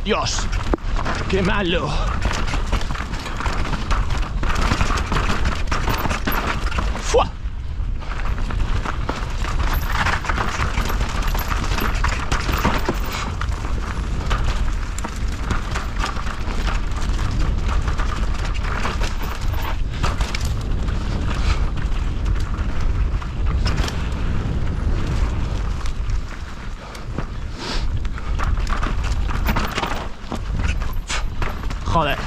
Dios, qué malo. ¡Fua! Joder.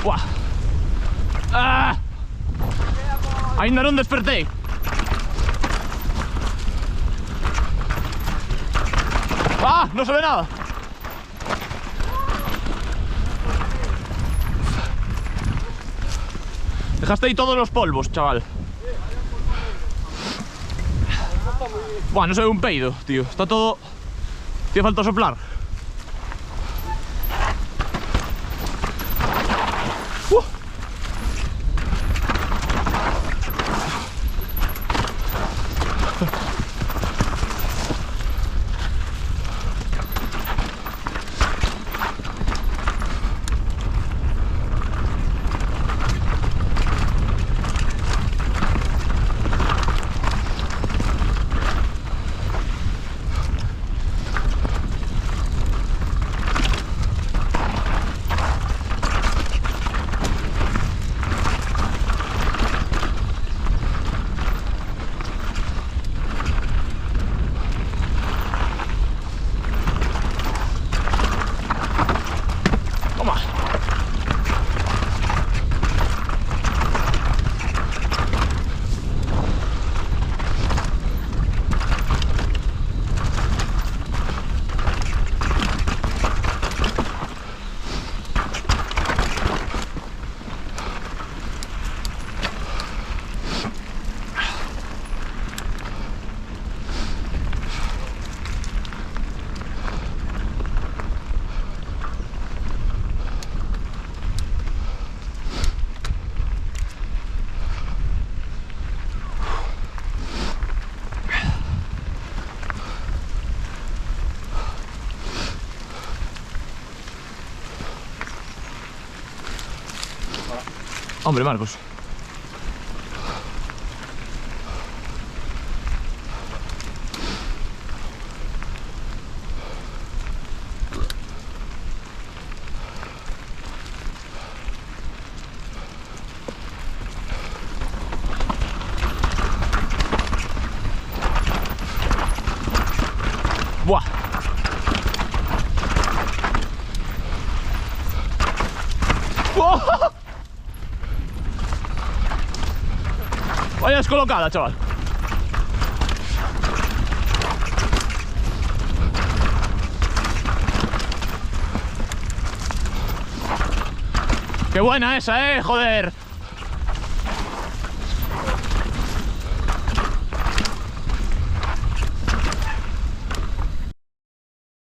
Buah. ¡Ah! Ainda non despertei. ¡Ah! No se ve nada. Dejaste ahí todos los polvos, chaval. Buah, no se ve un peido, tío. Está todo... Tío, falta soplar. Hombre, Marcos. Buah. ¡Oh! Vaya descolocada, chaval. Qué buena esa, joder.